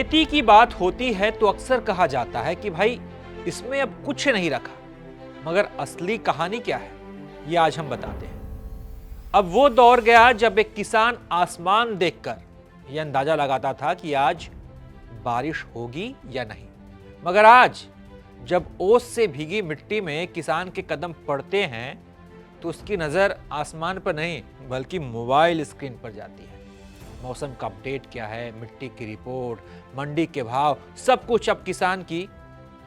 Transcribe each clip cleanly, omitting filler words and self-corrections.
खेती की बात होती है तो अक्सर कहा जाता है कि भाई इसमें अब कुछ नहीं रखा, मगर असली कहानी क्या है ये आज हम बताते हैं। अब वो दौर गया जब एक किसान आसमान देखकर यह अंदाजा लगाता था कि आज बारिश होगी या नहीं, मगर आज जब ओस से भीगी मिट्टी में किसान के कदम पड़ते हैं तो उसकी नजर आसमान पर नहीं बल्कि मोबाइल स्क्रीन पर जाती है। मौसम का अपडेट क्या है, मिट्टी की रिपोर्ट, मंडी के भाव, सब कुछ अब किसान की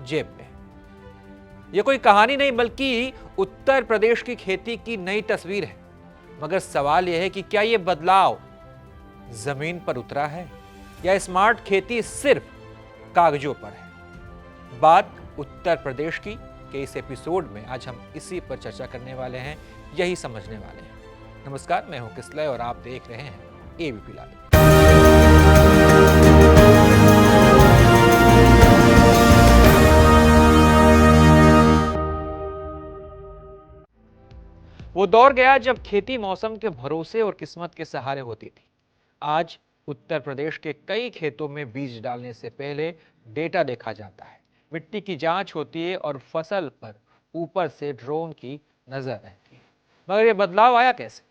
जेब में। यह कोई कहानी नहीं बल्कि उत्तर प्रदेश की खेती की नई तस्वीर है। मगर सवाल यह है कि क्या यह बदलाव जमीन पर उतरा है या स्मार्ट खेती सिर्फ कागजों पर है। बात उत्तर प्रदेश की के इस एपिसोड में आज हम इसी पर चर्चा करने वाले हैं, यही समझने वाले हैं। नमस्कार, मैं हूं किसलय और आप देख रहे हैं एबीपी लाइव। वो दौर गया जब खेती मौसम के भरोसे और किस्मत के सहारे होती थी। आज उत्तर प्रदेश के कई खेतों में बीज डालने से पहले डेटा देखा जाता है, मिट्टी की जांच होती है और फसल पर ऊपर से ड्रोन की नजर रहती है। मगर यह बदलाव आया कैसे?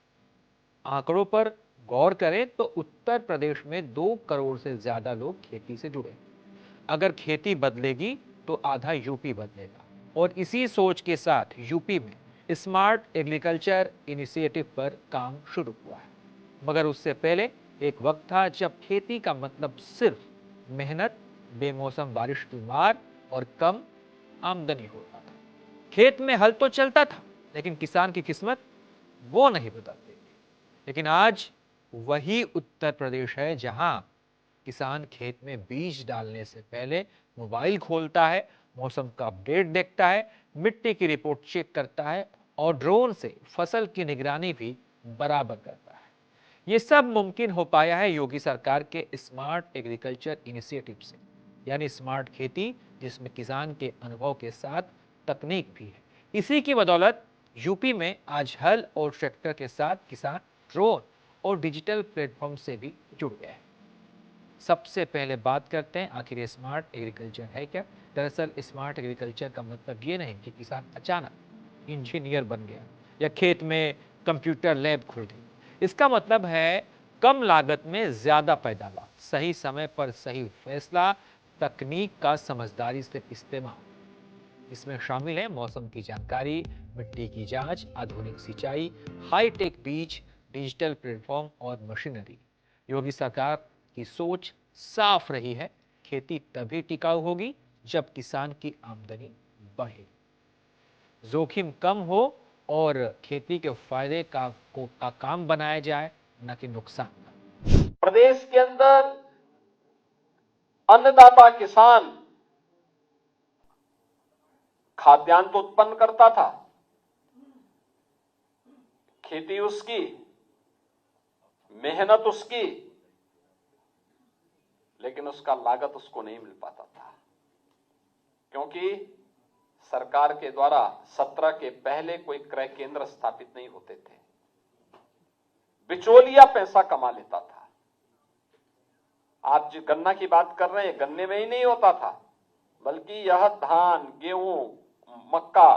आंकड़ों पर गौर करें तो उत्तर प्रदेश में 2 करोड़ से ज्यादा लोग खेती से जुड़े। अगर खेती बदलेगी तो आधा यूपी बदलेगा, और इसी सोच के साथ यूपी में स्मार्ट एग्रीकल्चर इनिशिएटिव पर काम शुरू हुआ है। मगर उससे पहले एक वक्त था जब खेती का मतलब सिर्फ मेहनत, बेमौसम बारिश की मार और कम आमदनी होता था। खेत में हल तो चलता था लेकिन किसान की किस्मत वो नहीं बदलती। लेकिन आज वही उत्तर प्रदेश है जहां किसान खेत में बीज डालने से पहले मोबाइल खोलता है, मौसम का अपडेट देखता है, मिट्टी की रिपोर्ट चेक करता है और ड्रोन से फसल की निगरानी भी बराबर करता है। यह सब मुमकिन हो पाया है योगी सरकार के स्मार्ट एग्रीकल्चर इनिशिएटिव से, यानी स्मार्ट खेती जिसमें किसान के अनुभव के साथ तकनीक भी है। इसी की बदौलत यूपी में आज हल और ट्रैक्टर के साथ किसान ड्रोन और डिजिटल प्लेटफॉर्म से भी जुड़ गए हैं। सबसे पहले बात करते हैं आखिर ये स्मार्ट एग्रीकल्चर है क्या। दरअसल स्मार्ट एग्रीकल्चर का मतलब ये नहीं कि किसान अचानक इंजीनियर बन गया या खेत में कंप्यूटर लैब खुल गई। इसका मतलब है कम लागत में ज्यादा पैदावार, सही समय पर सही फैसला, तकनीक का समझदारी से इस्तेमाल। इसमें शामिल है मौसम की जानकारी, मिट्टी की जांच, आधुनिक सिंचाई, हाईटेक बीज, डिजिटल प्लेटफॉर्म और मशीनरी। योगी सरकार की सोच साफ रही है, खेती तभी टिकाऊ होगी जब किसान की आमदनी बढ़े, जोखिम कम हो और खेती के फायदे का काम बनाया जाए, न कि नुकसान। प्रदेश के अंदर अन्नदाता किसान खाद्यान्न तो उत्पन्न करता था, खेती उसकी, मेहनत उसकी, लेकिन उसका लागत उसको नहीं मिल पाता था, क्योंकि सरकार के द्वारा 17 के पहले कोई क्रय केंद्र स्थापित नहीं होते थे। बिचौलिया पैसा कमा लेता था। आप जो गन्ना की बात कर रहे हैं, गन्ने में ही नहीं होता था, बल्कि यह धान, गेहूं, मक्का,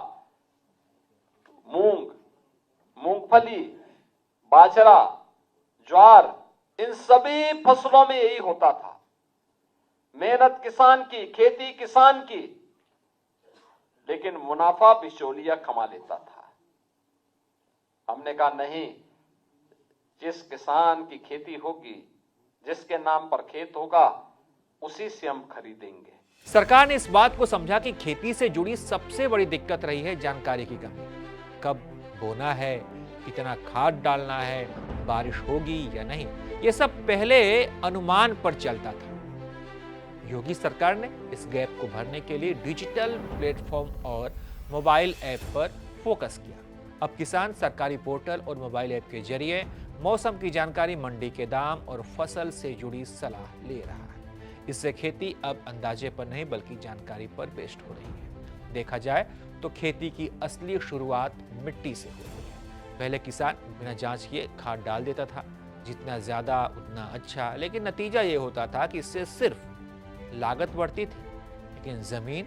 मूंग, मूंगफली, बाजरा, ज्वार, इन सभी फसलों में यही होता था। मेहनत किसान की, खेती किसान की, लेकिन मुनाफा बिचौलिया कमा लेता था। हमने कहा नहीं, जिस किसान की खेती होगी, जिसके नाम पर खेत होगा, उसी से हम खरीदेंगे। सरकार ने इस बात को समझा कि खेती से जुड़ी सबसे बड़ी दिक्कत रही है जानकारी की कमी। कब बोना है, कितना खाद डालना है, बारिश होगी या नहीं, यह सब पहले अनुमान पर चलता था। योगी सरकार ने इस गैप को भरने के लिए डिजिटल प्लेटफॉर्म और मोबाइल ऐप पर फोकस किया। अब किसान सरकारी पोर्टल और मोबाइल ऐप के जरिए मौसम की जानकारी, मंडी के दाम और फसल से जुड़ी सलाह ले रहा है। इससे खेती अब अंदाजे पर नहीं बल्कि जानकारी पर बेस्ड हो रही है। देखा जाए तो खेती की असली शुरुआत मिट्टी से हो रही है। पहले किसान बिना जांच किए खाद डाल देता था, जितना ज्यादा उतना अच्छा, लेकिन नतीजा ये होता था कि इससे सिर्फ लागत बढ़ती थी लेकिन जमीन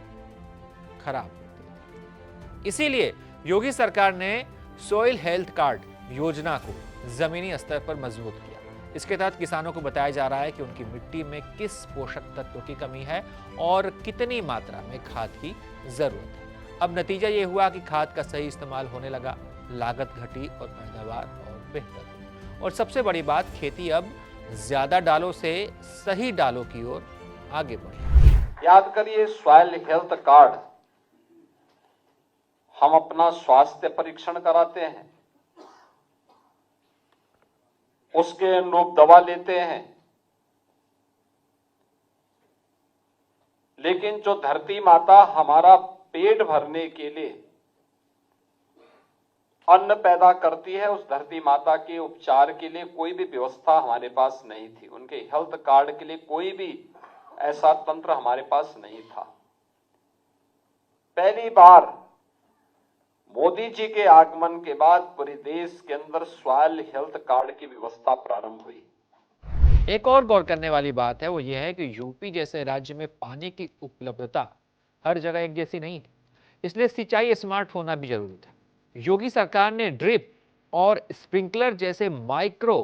खराब होती थी। इसीलिए योगी सरकार ने सॉइल हेल्थ कार्ड योजना को जमीनी स्तर पर मजबूत किया। इसके तहत किसानों को बताया जा रहा है कि उनकी मिट्टी में किस पोषक तत्व की कमी है और कितनी मात्रा में खाद की जरूरत है। अब नतीजा ये हुआ कि खाद का सही इस्तेमाल होने लगा, लागत घटी और पैदावार और बेहतर हुई। और सबसे बड़ी बात, खेती अब ज्यादा डालों से सही डालों की ओर आगे बढ़ी। याद करिए, सॉइल हेल्थ कार्ड, हम अपना स्वास्थ्य परीक्षण कराते हैं, उसके अनुरूप दवा लेते हैं, लेकिन जो धरती माता हमारा पेट भरने के लिए अन्न पैदा करती है, उस धरती माता के उपचार के लिए कोई भी व्यवस्था हमारे पास नहीं थी। उनके हेल्थ कार्ड के लिए कोई भी ऐसा तंत्र हमारे पास नहीं था। पहली बार मोदी जी के आगमन के बाद पूरे देश के अंदर सॉइल हेल्थ कार्ड की व्यवस्था प्रारंभ हुई। एक और गौर करने वाली बात है, वो ये है कि यूपी जैसे राज्य में पानी की उपलब्धता हर जगह एक जैसी नहीं थी, इसलिए सिंचाई स्मार्ट होना भी जरूरी था। योगी सरकार ने ड्रिप और स्प्रिंकलर जैसे माइक्रो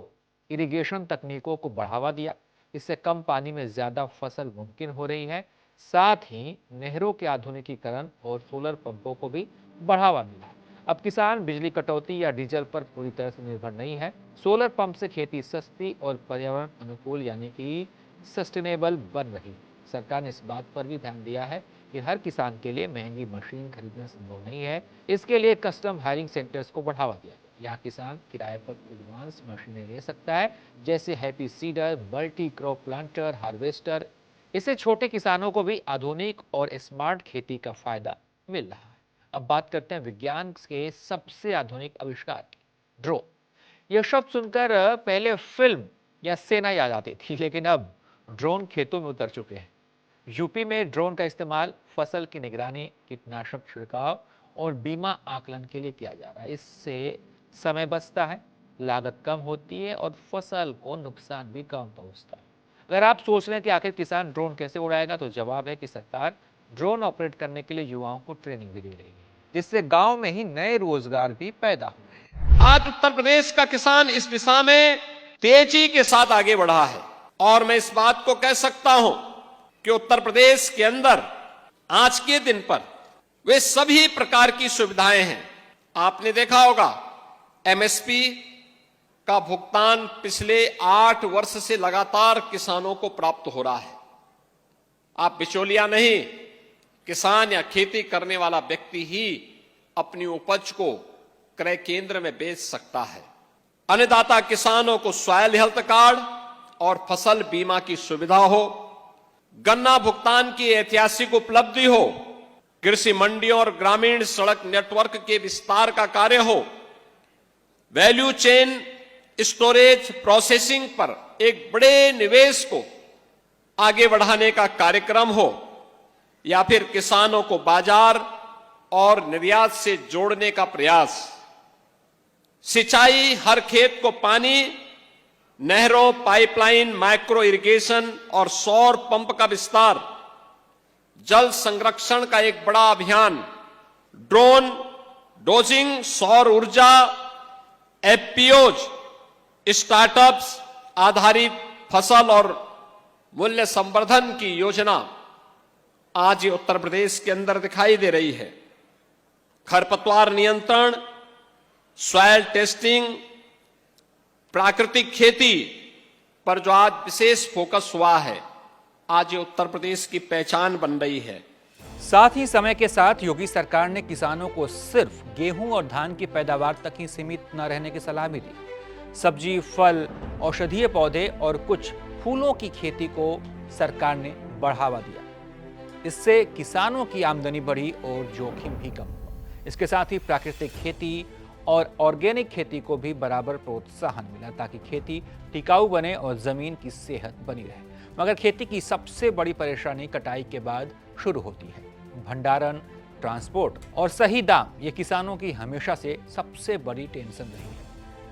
इरिगेशन तकनीकों को बढ़ावा दिया। इससे कम पानी में ज्यादा फसल मुमकिन हो रही है। साथ ही नहरों के आधुनिकीकरण और सोलर पंपों को भी बढ़ावा मिला। अब किसान बिजली कटौती या डीजल पर पूरी तरह से निर्भर नहीं है। सोलर पंप से खेती सस्ती और पर्यावरण अनुकूल यानी कि सस्टेनेबल बन रही है। सरकार ने इस बात पर भी ध्यान दिया है कि हर किसान के लिए महंगी मशीन खरीदना संभव नहीं है। इसके लिए कस्टम हायरिंग सेंटर्स को बढ़ावा दिया गया। यहाँ किसान किराए पर एडवांस मशीनें ले सकता है, जैसे happy seeder, multi crop planter, harvester. इससे छोटे किसानों को भी आधुनिक और स्मार्ट खेती का फायदा मिल रहा है। अब बात करते हैं विज्ञान के सबसे आधुनिक आविष्कार की, ड्रोन। यह शब्द सुनकर पहले फिल्म या सेना याद आती थी, लेकिन अब ड्रोन खेतों में उतर चुके हैं। यूपी में ड्रोन का इस्तेमाल फसल की निगरानी, कीटनाशक छिड़काव और बीमा आकलन के लिए किया जा रहा है। इससे समय बचता है, लागत कम होती है और फसल को नुकसान भी कम पहुंचता है। अगर आप सोच रहे हैं कि आखिर किसान ड्रोन कैसे उड़ाएगा, तो जवाब है कि सरकार ड्रोन ऑपरेट करने के लिए युवाओं को ट्रेनिंग भी दे रही है, जिससे गांव में ही नए रोजगार भी पैदा हो रहे हैं। आज उत्तर प्रदेश का किसान इस दिशा में तेजी के साथ आगे बढ़ा है और मैं इस बात को कह सकता हूं कि उत्तर प्रदेश के अंदर आज के दिन पर वे सभी प्रकार की सुविधाएं हैं। आपने देखा होगा, एमएसपी का भुगतान पिछले 8 वर्ष से लगातार किसानों को प्राप्त हो रहा है। आप बिचौलिया नहीं, किसान या खेती करने वाला व्यक्ति ही अपनी उपज को क्रय केंद्र में बेच सकता है। अन्नदाता किसानों को सॉइल हेल्थ कार्ड और फसल बीमा की सुविधा हो, गन्ना भुगतान की ऐतिहासिक उपलब्धि हो, कृषि मंडियों और ग्रामीण सड़क नेटवर्क के विस्तार का कार्य हो, वैल्यू चेन स्टोरेज प्रोसेसिंग पर एक बड़े निवेश को आगे बढ़ाने का कार्यक्रम हो, या फिर किसानों को बाजार और निर्यात से जोड़ने का प्रयास। सिंचाई, हर खेत को पानी, नहरों, पाइपलाइन, माइक्रो इरिगेशन और सौर पंप का विस्तार, जल संरक्षण का एक बड़ा अभियान, ड्रोन, डोजिंग, सौर ऊर्जा, एफपीओज, स्टार्टअप्स आधारित फसल और मूल्य संवर्धन की योजना आज ये उत्तर प्रदेश के अंदर दिखाई दे रही है। खरपतवार नियंत्रण, सॉइल टेस्टिंग, प्राकृतिक खेती पर जो आज विशेष फोकस हुआ है, आज ये उत्तर प्रदेश की पहचान बन रही है। साथ ही समय के साथ योगी सरकार ने किसानों को सिर्फ गेहूं और धान की पैदावार तक ही सीमित न रहने की सलाह भी दी। सब्जी, फल, औषधीय पौधे और कुछ फूलों की खेती को सरकार ने बढ़ावा दिया। इससे किसानों की आमदनी बढ़ी और जोखिम भी कम हुआ। इसके साथ ही प्राकृतिक खेती और ऑर्गेनिक खेती को भी बराबर प्रोत्साहन मिला, ताकि खेती टिकाऊ बने और जमीन की सेहत बनी रहे। मगर खेती की सबसे बड़ी परेशानी कटाई के बाद शुरू होती है। भंडारण, ट्रांसपोर्ट और सही दाम, ये किसानों की हमेशा से सबसे बड़ी टेंशन रही है।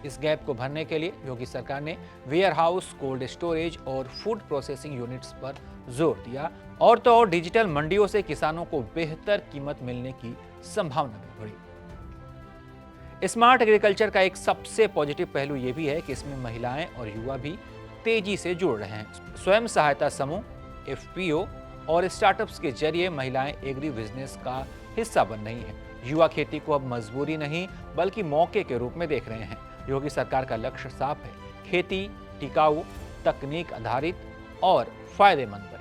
इस गैप को भरने के लिए योगी सरकार ने वेयर हाउस, कोल्ड स्टोरेज और फूड प्रोसेसिंग यूनिट्स पर जोर दिया और तो और डिजिटल मंडियों से किसानों को बेहतर कीमत मिलने की संभावना भी बढ़ी। स्मार्ट एग्रीकल्चर का एक सबसे पॉजिटिव पहलू यह भी है कि इसमें महिलाएं और युवा भी तेजी से जुड़ रहे हैं। स्वयं सहायता समूह, एफपीओ और स्टार्टअप्स के जरिए महिलाएं एग्री बिजनेस का हिस्सा बन रही हैं। युवा खेती को अब मजबूरी नहीं बल्कि मौके के रूप में देख रहे हैं। योगी सरकार का लक्ष्य साफ है, खेती टिकाऊ, तकनीक आधारित और फायदेमंद बने।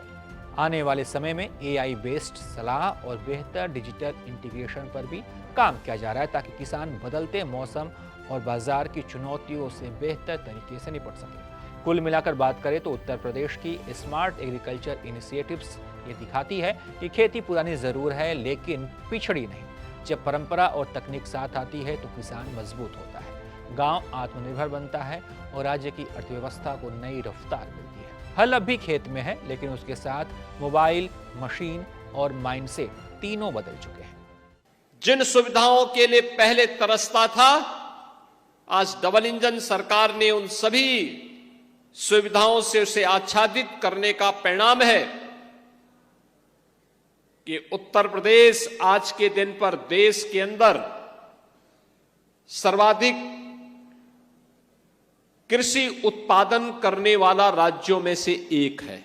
आने वाले समय में एआई बेस्ड सलाह और बेहतर डिजिटल इंटीग्रेशन पर भी काम किया जा रहा है ताकि किसान बदलते मौसम और बाजार की चुनौतियों से बेहतर तरीके से निपट सके। कुल मिलाकर बात करें तो उत्तर प्रदेश की स्मार्ट एग्रीकल्चर इनिशिएटिव्स ये दिखाती है कि खेती पुरानी जरूर है लेकिन पिछड़ी नहीं। जब परंपरा और तकनीक साथ आती है तो किसान मजबूत होता है, गांव आत्मनिर्भर बनता है और राज्य की अर्थव्यवस्था को नई रफ्तार मिलती है। हल अब भी खेत में है लेकिन उसके साथ मोबाइल, मशीन और माइंडसेट तीनों बदल चुके हैं। जिन सुविधाओं के लिए पहले तरसता था, आज डबल इंजन सरकार ने उन सभी सुविधाओं से उसे आच्छादित करने का परिणाम है कि उत्तर प्रदेश आज के दिन पर देश के अंदर सर्वाधिक कृषि उत्पादन करने वाला राज्यों में से एक है।